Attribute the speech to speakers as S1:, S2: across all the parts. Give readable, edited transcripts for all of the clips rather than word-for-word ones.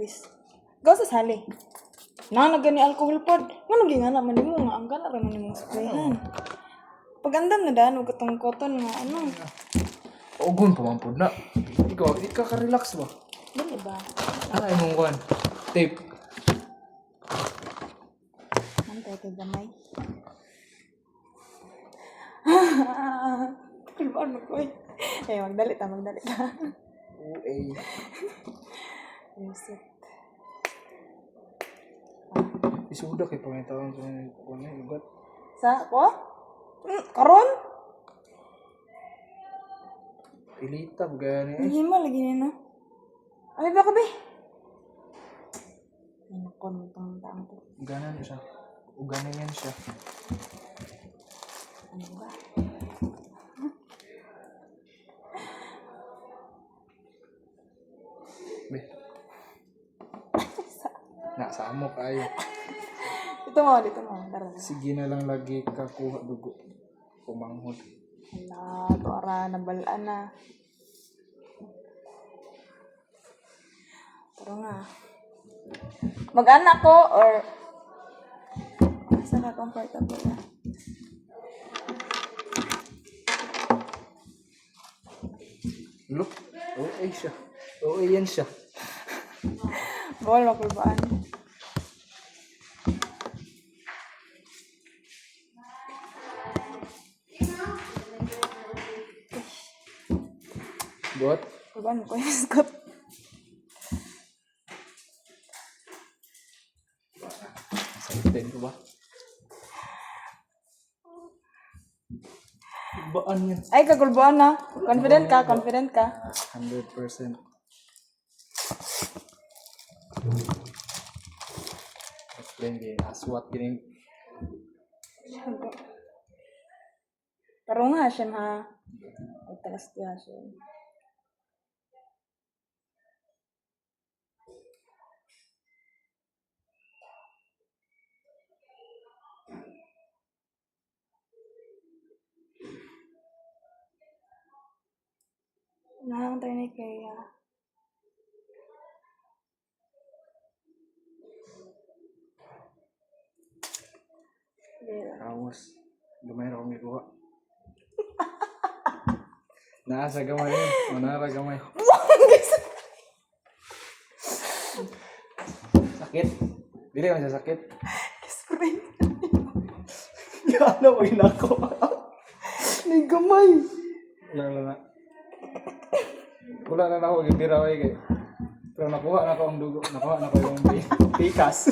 S1: practice. Gaw sa sali. Nagani alcohol pod. Ngano gingana man nimo nga ang kana ra man nimo sprayan. Pagandam na daan og katong cotton nga ano.
S2: Ugon pa man po na. Ikaw, ka-relax ba?
S1: Dili ba?
S2: Ano imong kuan? Tape.
S1: Antay kay gamay. Kulbaan mo ko eh. Magdali ta.
S2: Uy.
S1: Reset.
S2: Isuda kay pangitaon sa kuan ay ugat.
S1: Sa ko? Karon?
S2: Pilita bugani eh.
S1: Hindi mo lagi nino. Ay ba ka be? Ano kon tong taang to?
S2: Uganan siya. Uganan yan siya.
S1: Ano ba?
S2: Be. Sa amo kayo.
S1: Dito mo. Tara.
S2: Sige na lang lagi kakuha dugo. Kumanghod.
S1: Hala, to ara nabalaan na. Pero nga. Mag-anak ko or asa ka comfortable na?
S2: Look. Oo, siya. Oo, yan siya.
S1: Bawal makulbaan.
S2: Bot.
S1: Kulbaan ko yung scoop.
S2: Sabitin ko ba? Baan yan.
S1: Ay, kagulbaan na. Confident ka.
S2: 100%. Explain din. Aswat kining.
S1: Pero nga siya ha. Ay, talas diya siya. Nakakantay na kaya.
S2: Awas. Gamay na akong ikuha. Naasa gamay yun. Manara gamay. Sakit. Dili ka siya sakit.
S1: Spray.
S2: Yan mo inako.
S1: May gamay.
S2: Wala na ako. Gibira ko kay. Pero nakuha na ko ang dugo. Nakuha na ko yung pikas.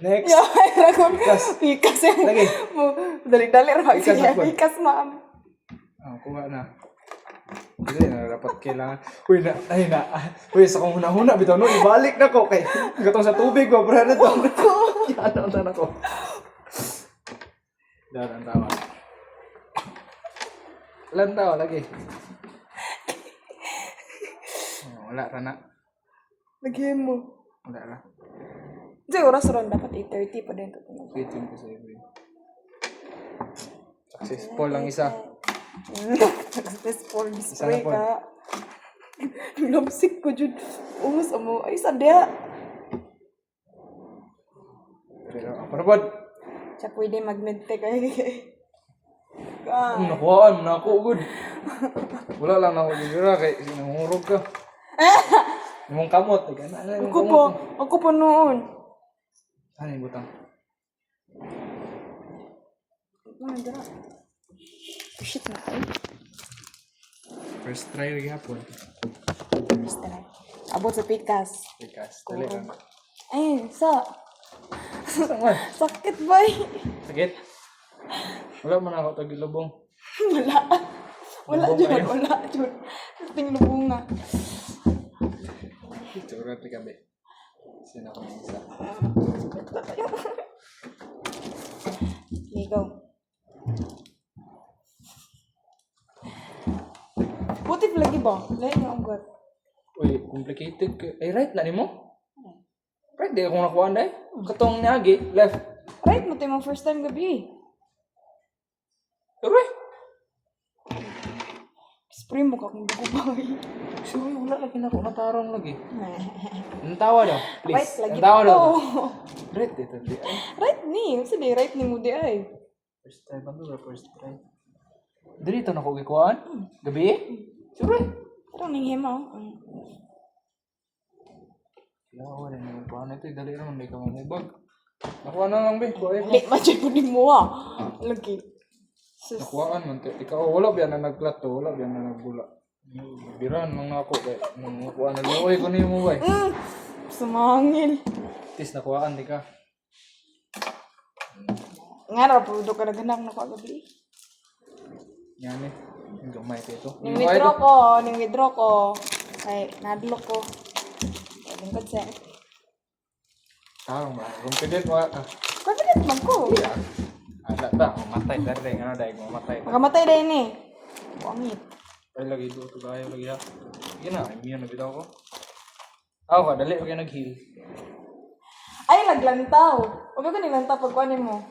S2: Next.
S1: Pikas yan.
S2: Lagi.
S1: Dali-dali ra
S2: Pikas
S1: siya.
S2: ako.
S1: Pikas ma'am.
S2: Kuha na. Hindi na dapat kailangan. Uy, sa kong huna-huna, bitaw no, ibalik na ko kay gatong sa tubig ko, pero na to. Yan ang ko. Daran tawa. Ilan tawa lagi? Wala ra na.
S1: Lagyan mo.
S2: Wala ra.
S1: Kasi oras ron dapat 8:30 pa din ito.
S2: Waiting ko sa iyo. Successful lang isa.
S1: Successful
S2: Isa
S1: display
S2: na po.
S1: ka. Lumsik ko dyan. Umus mo. Ay, sadya.
S2: Pero ako na po.
S1: Siya pwede mag-medtech ay.
S2: Nakuhaan na ako, good. Wala lang na ako dibira kay sinahurog ka. Imong kamot.
S1: Ako po noon.
S2: Ano yung butang?
S1: Shit na kayo.
S2: First try rin hapon.
S1: First try. Abot sa pikas.
S2: Pikas. Dali lang.
S1: Ay, sa.
S2: Saan?
S1: Sakit ba eh?
S2: Sakit? Wala man ako tagilubong.
S1: Wala. Wala
S2: Lubong
S1: dyan.
S2: kayo?
S1: Wala dyan. Ting lubong nga.
S2: Tsura rin kami. Sino ako ng isa?
S1: Okay, go. Putik lagi ba? Lain nga ang god.
S2: Uy, complicated ka. Ay, right na ni mo? Right, di akong nakuhaan dahil. Katong niagi, left.
S1: Right mo tayo mong first time gabi.
S2: Pero eh.
S1: Spray mo ka kung gugubay.
S2: Sure, wala lagi na ako. Natarong lagi. Ang tawa daw, please.
S1: Right, lagi
S2: Ang tawa
S1: to.
S2: daw. Right, ito. Di, ay.
S1: Right ni. Kasi di right ni mo di ay.
S2: First try ba ito? First try. Dito na ko gikuhaan? Gabi? Sure.
S1: Pero ning hema.
S2: Yawa rin naman po. Ano ito? Dali naman. Hindi ka mamubag. Nakuha na lang, be. Kuha ko.
S1: Lit man dyan po din mo ah. Lagi. Sus.
S2: Nakuhaan man. Ikaw, wala ba yan na nagplato? Wala ba yan na nagbula? Biran nung ako. Nung nakuha na lang. Uy, kunin mo ba?
S1: Sumangil.
S2: Tis, nakuhaan. Di ka.
S1: Nga ra po do ka naghanap na ko gabi.
S2: Yan eh. Yung gamay ko ito.
S1: Ning withdraw ko. Ay, nadlo ko. Ay, lingkod siya.
S2: Tarong ba? Confident mo ka.
S1: Confident man ko.
S2: Ada ta, mamatay dali. Ano dahil mamatay.
S1: Makamatay din eh. Buangit.
S2: Ay, lagi ito. Tugayo lagi ha. Sige na, immune na bitaw ko. Ako ka, dali. Huwag yan nag-heal.
S1: Ay, naglantaw. Huwag ka nilantaw pag kuhanin mo.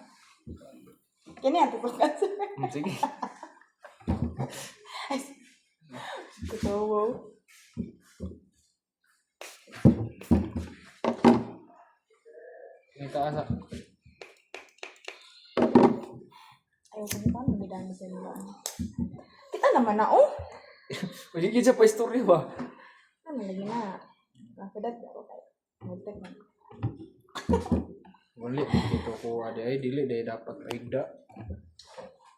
S1: Kini ang people cancer.
S2: Sige.
S1: Ay, totoo.
S2: Ini taasa.
S1: Ayaw ko pa, nabidami sa nila. Kita naman na, oh.
S2: Uy, higit siya pa istorya ba?
S1: Ano, lagi na. Nakadat ako kayo. Nagtek man.
S2: Muli, dito ko ada ay dili dahil dapat aida.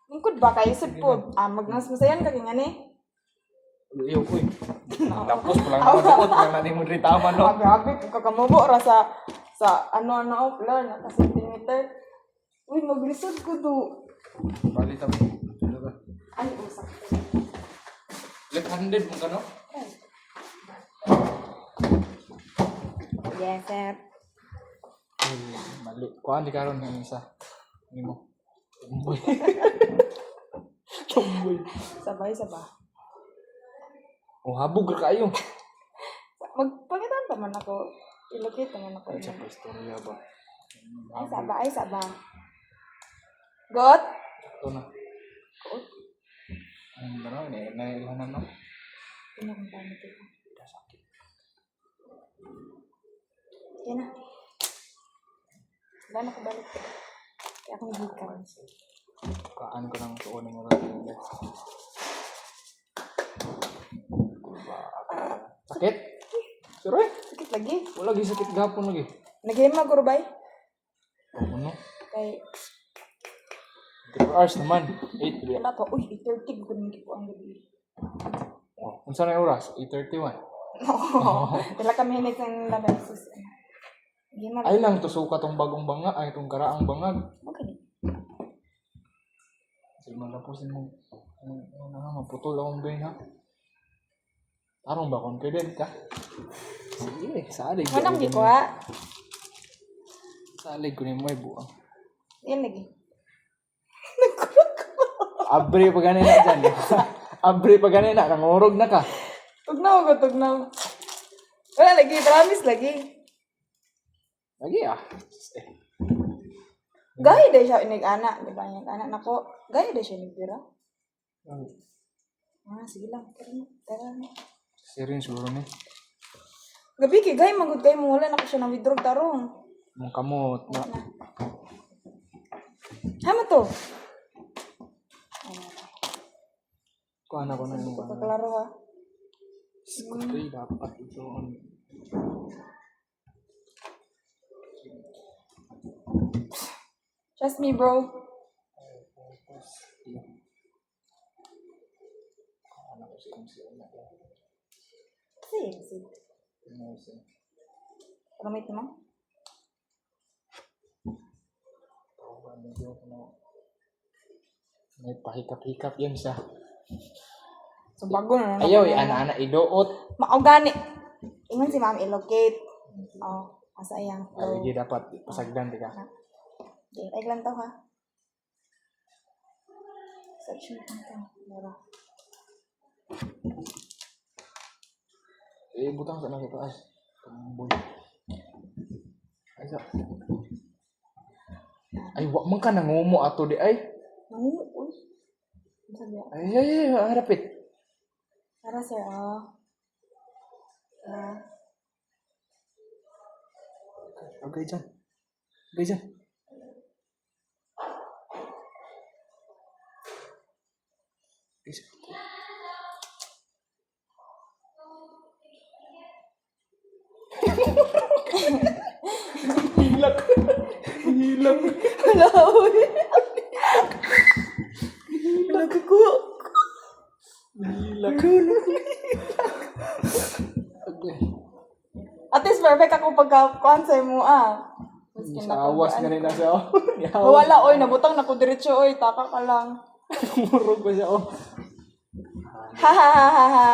S1: Lingkod ba kayo sa po? Magnas masayan ka kaya ni?
S2: Iyo ko eh. Tapos pulang naman ako, nga na mo ritama no.
S1: Grabe, kung kakamubo ra sa ano-ano oh, plan, naka-centimeter. Uy, maglisod ko do.
S2: Bali tabi. Ano ba?
S1: Ay, usak.
S2: Left-handed mo ka no?
S1: Yes, sir.
S2: Mali. Kuhaan di karon ng isa. Ini mo. Tumboy.
S1: Sabay.
S2: Oh, habog ka kayo.
S1: Magpagitan pa man ako. Ilocate naman ako.
S2: Ay, sa pa istorya ba?
S1: Ay, saba. Got?
S2: Ito na. Ang ano, nailahanan no?
S1: Pinakang pamit ito. Yan na. Wala na ko balik. Kaya akong hikam.
S2: Kaan ko ng tuon ng mga sakit? Sure?
S1: Sakit lagi.
S2: Wala lagi sakit gapon lagi.
S1: Naghima ko rubay.
S2: Oh, ano?
S1: Kay,
S2: 3 hours naman. 8 bilya.
S1: wala pa. Uy, 8:30 ko nang ko ang gabi.
S2: Oh, unsa na yung oras? 8:31.
S1: Wala kami hinit ng labay. Sus. Naghima
S2: Ay lang tusuka tong bagong banga, ay tong karaang bangag.
S1: Magaling.
S2: Sige man tapusin mo. Ano maputol akong brain ha. Tarong ba confident ka? Sige, salig.
S1: Manang di ko ha.
S2: Salig ko ni mo ay buang.
S1: Yan lagi.
S2: Abre pa ganina dyan. Abre pa ganina, nangurog na ka.
S1: Tugnaw. Wala lagi, promise lagi.
S2: Lagi ah.
S1: Gaya dahil siya inig-ana. Di ba yung anak nako? Gaya dahil siya inig-pira. Sige lang. Tara na.
S2: Sirin siguro ni.
S1: Gabi kay gaya, magod kayo mo. Wala na ko siya ng withdraw tarong.
S2: Mong kamot na.
S1: Hama to.
S2: Kuha na ko na
S1: Hindi
S2: yung
S1: ko kaklaro ha.
S2: Skutoy dapat ito.
S1: Trust me, bro. Sige. Ramit mo?
S2: May pahikap-hikap yan siya.
S1: So, bago na.
S2: Ayaw, ana-ana idoot.
S1: Maugani. Ingon si ma'am ilocate. Oh, asa iyang flow.
S2: Ay, dapat pasagdan di ka.
S1: Okay, ay lang to ha. Section lang to. Meron.
S2: Butang sa nasa taas. Tumboy. Ay, sa. Ay, wak man ka nangumo ato di ay.
S1: Uy. Ano sabi ako?
S2: Ay, harapit.
S1: Tara, sir,
S2: Okay dyan. Okay dyan. Okay dyan. Hilak. Hilak.
S1: Wala, uy. Nagkukuha.
S2: Hilak. Okay.
S1: At least perfect ako pagka-kuhan sa mo,
S2: Sa awas na rin na siya.
S1: Wala, oy, nabutang na ko diretso, oy, taka ka lang.
S2: Murog pa siya.
S1: Ha ha ha ha ha.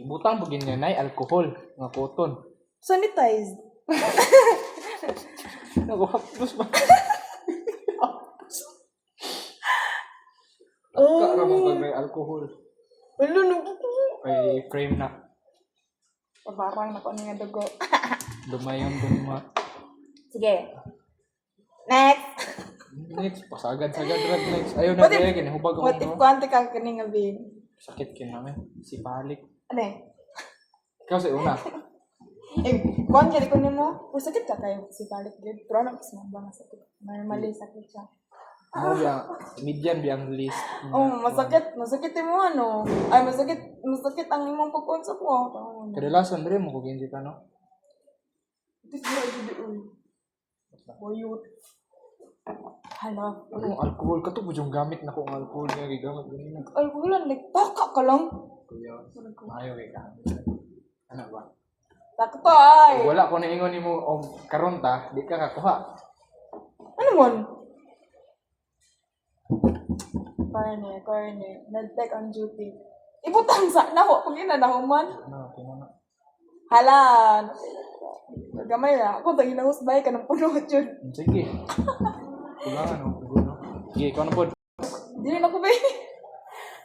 S2: Ibutang pag ganyan ay alcohol. Nga cotton.
S1: Sanitized.
S2: Nakuhapdos ba?
S1: Oh.
S2: Karamang pag may alcohol.
S1: Wala, nagkukuha.
S2: Ay frame na.
S1: Pabarang na ko nga dugo.
S2: Dumayon dun ma.
S1: Sige. Next.
S2: Next, pasagad-sagad drag next. Ayaw na
S1: What if-
S2: kaya ginahubag ako.
S1: What if
S2: no?
S1: kuhante ka kaning nga bin?
S2: Sakit kinamin. Si Palik.
S1: Ano eh?
S2: Ikaw sa una.
S1: Kuhan ka ko nimo. Kung sakit ka kayo si balik yun. Pero ano kasi ba nga sakit? Normally sakit siya.
S2: Ano biya? Median biyang list.
S1: Oh, masakit. Masakit mo ano. Ay, masakit ang imong pagkuhan sa ko.
S2: Kadalasan rin mo kung hindi ka no?
S1: Ito siya hindi uy. Boyot. Hala.
S2: Anong alcohol ka to? Yung gamit na kong alcohol nga gigamit ganyan.
S1: Albulan, like, taka ka lang.
S2: Kuya, ayaw kay gamit. Ano ba?
S1: Takto ay.
S2: Wala ko na ingon ni mo o karon ta, di ka kakuha.
S1: Ano mon? Corny. Nag-take on duty. Ibutang sa naho pag inanahuman.
S2: Ano, tinuna.
S1: Hala. Gamay na. Ako tagi na husbay ka ng puno dyan.
S2: Sige. Kulangan no, siguro. Sige, ikaw na po.
S1: Dili na ko ba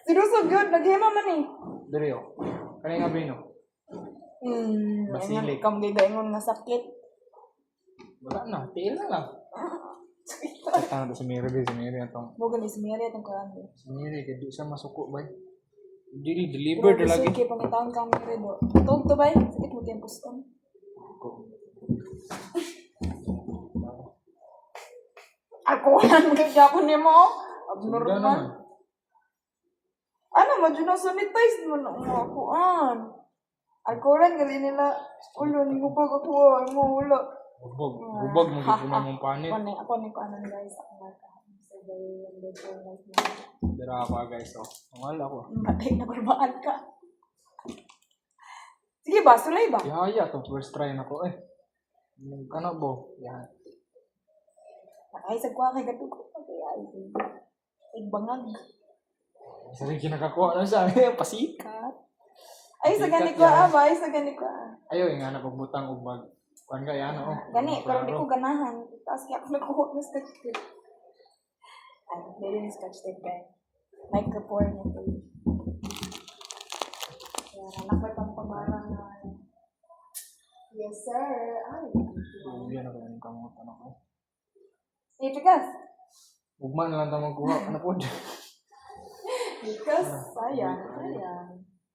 S1: sinusog yun. Naghima man eh.
S2: Dali o. Kanina nga bino. Basilik.
S1: Kam gigaingon nga sakit.
S2: Wala na, tiil na lang. Kita na si Mary ba? Si Mary atong.
S1: Bukan ni Smiri itong kuhan.
S2: Si Mary, kaya di siya masuko ba? Dili, deliver na lagi.
S1: Sige, pangitawang kang Miri do. Tuog to ba? Sakit mo tempos ko. Ako lang magyapon niya mo.
S2: Sunda naman.
S1: Abnormal. Ano, madyo na sanitize mo na umakuan. Alkoran gali nila. Ulo, hindi ko pa kakuha. Ay mo, wala.
S2: Bubog. Bubog mo dito mong panit.
S1: Ako ni ko anan guys. Ako nga ka. Sa gawin yung dito.
S2: Dara pa guys. Oh. Mangal ako.
S1: Matay na barbaan ka. Sige ba, sulay ba?
S2: Ihaya to first try na ko eh. Ano bo? Yan.
S1: Nakay sa kuha kay gatuko. Ay, igbangag.
S2: Isa rin kinakakuha na siya. Pasikat.
S1: Ay, sa gani ko ba? Ay, sa gani ko
S2: Ayaw, yung anak pagbutang ubag. Kuan ka yan, oh.
S1: Gani, pero di ko ganahan. Tapos kaya ako nakuha ng scotch tape. Ay, dili yung scotch tape guys. Micropore na ito. Kaya anak ko itong pamarang na. Yes, sir. Ay.
S2: Yan ako yung kamutan ako.
S1: Ipikas.
S2: Ugman na lang tayo magkuha. Ano po?
S1: Ipikas. Sayang.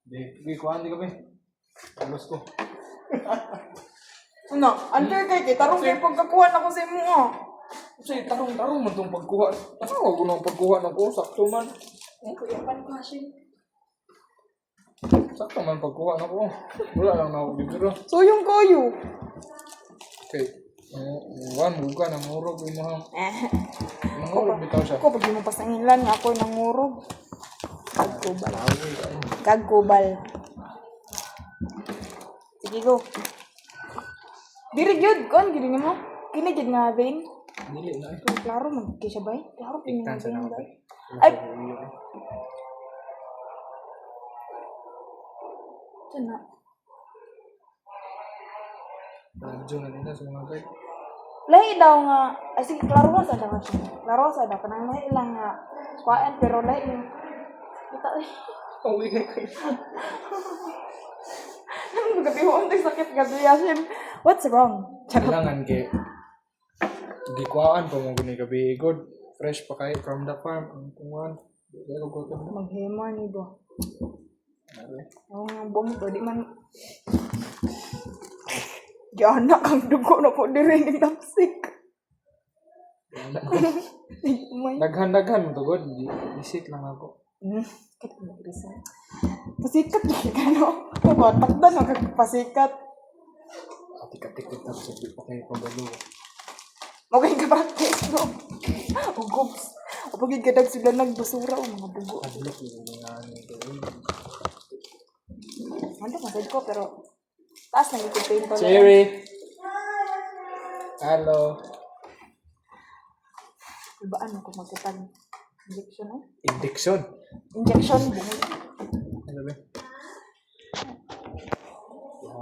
S2: Di, kuhaan di ka ba? Alos ko.
S1: Ano? Unfair kay tarong kay pagkakuha na ko sa imo.
S2: Kasi tarong-tarong mo itong pagkuha. Ano ako nang pagkuha ng ko? Sakto man.
S1: Kuya, pan question.
S2: Sakto man pagkuha ng ko. Wala lang na ako bibiro.
S1: So yung koyo.
S2: Okay. One, buka na murog yung mga. Mangurog bitaw siya.
S1: Ako, pag di mo pasangilan nga ako nangurog. Kagkubal. Sige, go. Diri gyud kon gid mo. Kini gid nga vein.
S2: Dili na ito.
S1: Klaro man kay siya bay. Klaro kini nga
S2: Iktan sa
S1: vein
S2: naman.
S1: bay. Ay, tuna.
S2: Radyo na nila sa mga guide.
S1: Lahi daw nga, ay sige, klaro mo sa daw siya. Klaro sa daw kanang lahi lang nga kuan pero lahi yung kita eh.
S2: Uwi ka kayo.
S1: Nang gabihoon tay sakit gaduyasin. What's wrong?
S2: Kailangan kay gikuhaan pa mo gani gabi good fresh pa kay from the farm ang kungan. Dili ko ko
S1: Maghema ni do. Oh, bongto di man. Giana kang dugo na po diri ning damsik. May.
S2: Daghan-daghan mo to, God. Visit lang ako.
S1: Kat mo bisa. Pasikat di ka no. Ko takdan na kag pasikat.
S2: Atik-atik kita sa di pa kayo pabalo.
S1: Magay ka practice no. Ugops. Apagid kadag sila nagbasura o mga dugo.
S2: Adlok yung mga ano ito.
S1: Ano masad ko pero taas na yung paint pa.
S2: Cherry! Hello!
S1: Ibaan mo kung magkatag injection no?
S2: Injection?
S1: Injection bungay.
S2: Ano ba?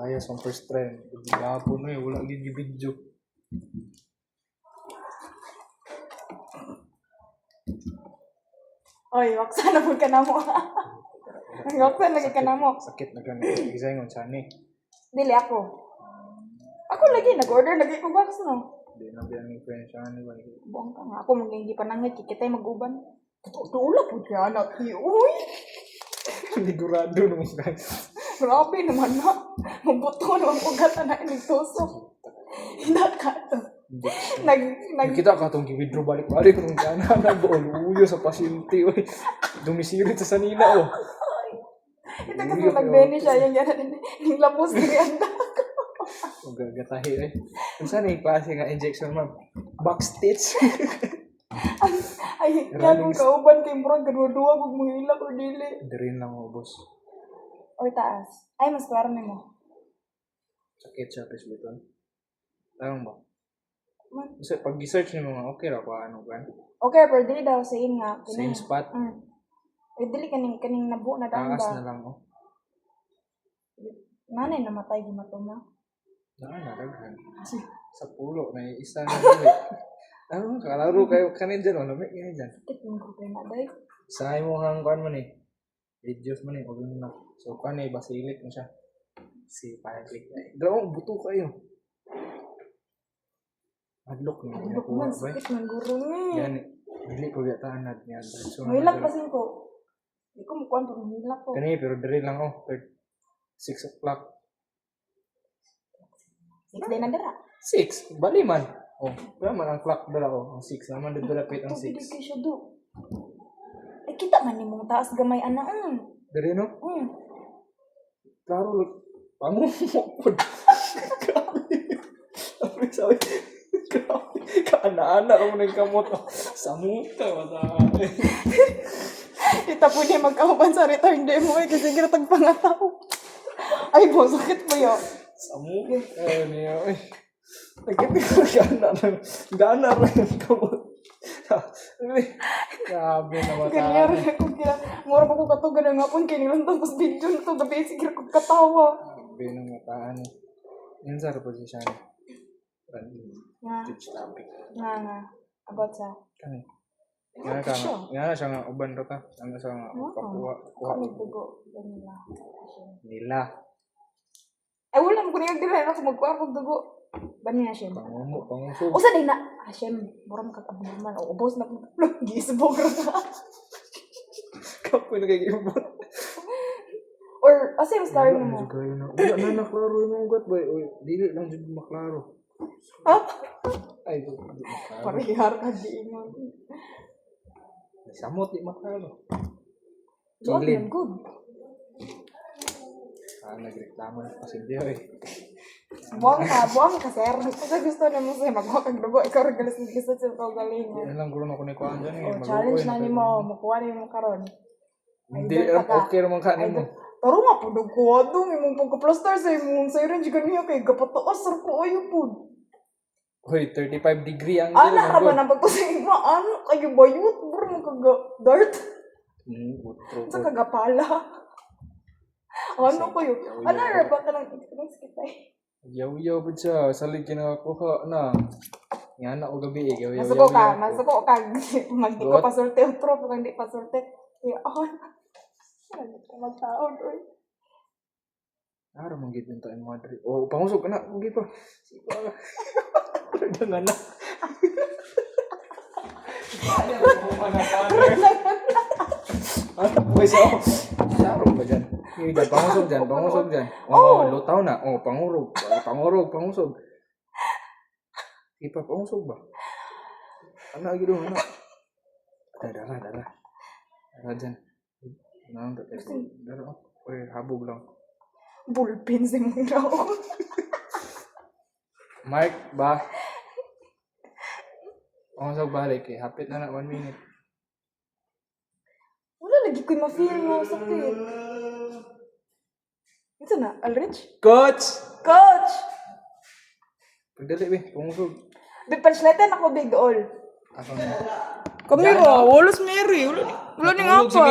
S2: Ayos ang first try. Gapon mo eh. Wala din yung video.
S1: Oy, waksa na po ka na mo. Waksa lagi ka na mo.
S2: Sakit na ganito. Isa yung sani.
S1: Dili ako. Ako lagi, nag-order lagi ko wax no.
S2: Hindi na biyan yung friend siya. Ano ba?
S1: Buong ka nga. Ako maging panangit. Kikitay mag-uban. Tutula po siya anak. Uy!
S2: Ligurado naman guys.
S1: Grabe naman na. Mabuto naman ko gata na inigtusok. Hindi ka to.
S2: Kita ka itong withdraw balik-balik nung gana nag-uyo sa pasyente. Dumisirit sa sanina oh.
S1: Ito kasi nagbeni siya yung gana yung lapos diri anda.
S2: Ang gagatahi eh. Kung saan yung klase nga injection ma'am? Backstitch.
S1: Ay, yan kung kauban kay murag gadua-dua kung mahila o dili.
S2: Hindi rin lang oh boss.
S1: Or taas. Ay, mas klaro na mo.
S2: Sakit siya presbyton. Tanong ba?
S1: Man.
S2: Kasi pag i-search niyo mga okay ra pa ano ba?
S1: Okay, pero dili daw same nga.
S2: Same spot.
S1: Eh, dili kaning nabuo na daw
S2: Taas
S1: ba?
S2: na lang oh.
S1: Nanay namatay di matuma.
S2: Daghan. Sa pulo na isa na dili. Ano kalaro kayo kanin dyan oh. Lamig yan dyan.
S1: Sakit yung ko na day.
S2: Sa mo hang kuan man eh. Videos man eh. Ulo na. So kuan eh basilit mo siya. Si Patrick. Grabe buto kayo. Adlok na
S1: Adlok
S2: kuha
S1: man,
S2: ba?
S1: sakit ng guro ni.
S2: Yan, dili ko yataan na niya. So,
S1: Mahilak kasi ko. Di ko mukuhan pero mahilak ko.
S2: Kani, pero diri lang oh. 6 o'clock.
S1: 6 day na dira.
S2: 6? Bali man. Oh, wala man ang clock dala oh. Ang 6 naman dito lapit ang 6.
S1: Tubig kay siya do. Ay, kita man ni mong taas gamay ana.
S2: Diri no? Klaro lang. Pangumukod. Grabe. Sabi. Grabe. Kaana-ana mo na yung kamot. Samuta. Matay.
S1: Kita po niya magkauban sa return day mo kasi ginatag pangataw. Ay po, sakit po yun.
S2: Samuta. Ayun niya. Nagkita ko gana lang yung kamot. Grabe na matay.
S1: Ganyan rin ako kaya. Mura pa ko katugan ng hapon kaya nilang tapos video na ito. Gabi sige ko katawa.
S2: Grabe na mataan. Yan sa reposition.
S1: Nga.
S2: Teach topic.
S1: Nga. About sa.
S2: Kani. Nga siya nga uban ra ta. Ano siya nga pakuha.
S1: Kami dugo. Ganila.
S2: Nila.
S1: Ay wala mo kuniyag dila na ako magkuha kong dugo. Bani na siya.
S2: Pangusog.
S1: O sa day na. Hashem. Mura mo kag-abnormal. O ubos na. Gisbog ra ka.
S2: Kapoy na kay ibon.
S1: Or asa yung story mo?
S2: Wala na naklaro yung ugat boy. Dili lang jud maklaro.
S1: Ha?
S2: Ay, di maklaro.
S1: Parihar ka di mo.
S2: Samot di maklaro.
S1: Good
S2: Kilid.
S1: man, good.
S2: Nagreklamo na kasi diyo eh.
S1: Buang ka, sir. Kasi gusto na mo sa'yo, magkuha kang dugo. Ikaw rin galas-galas sa ikaw galing.
S2: Yan lang guro na ko ni kuhaan dyan eh.
S1: O, challenge na niyo mo. Makuha niyo mo karon.
S2: Hindi okay naman kanin mo.
S1: Taro nga po, nagkuha doon. Imong pagka-plaster sa imong sa'yo rin. Diyan niya kay kapataas. Sir ko, ayaw po.
S2: Hoy, 35 degree ang
S1: Ana, raman ang pagkusing mo. Ano, kayo bayot. Bro, magkaga-dart. Sa kagapala. Ano kayo? Ano, raba ka lang.
S2: Yaw-yaw ba siya? Salig kinakuha na. Yan ako gabi eh. Yaw-yaw.
S1: Masuko ka. Magdi ko pasurte. Otro, pag hindi pasurte. Kaya, magtaon.
S2: Ara manggit yung tayo mga dri. Oh, pangusok ka na. Manggit pa. Sipa ka. Dangan na. Uy, sarong ba dyan? Yung dyan, pangusog dyan. Oh, lutaw na. Oh, pangurog. Pangusog. Ipa, pangusog ba? Ano, gilo, ano? Dara. Dara dyan. Dara. Uy, habog lang.
S1: Bullpen si mong raw.
S2: Mark, ba? Pangusog balik eh. Hapit na 1 minute.
S1: Wala lagi ko'y ma-feel mo sakit. Ito na, Alrich?
S2: Coach!
S1: Coach!
S2: Pagdali, be. Pangusog.
S1: Big panslatan ako big all.
S2: Ako na.
S1: Kamera, walas Mary. Wala ni nga pa.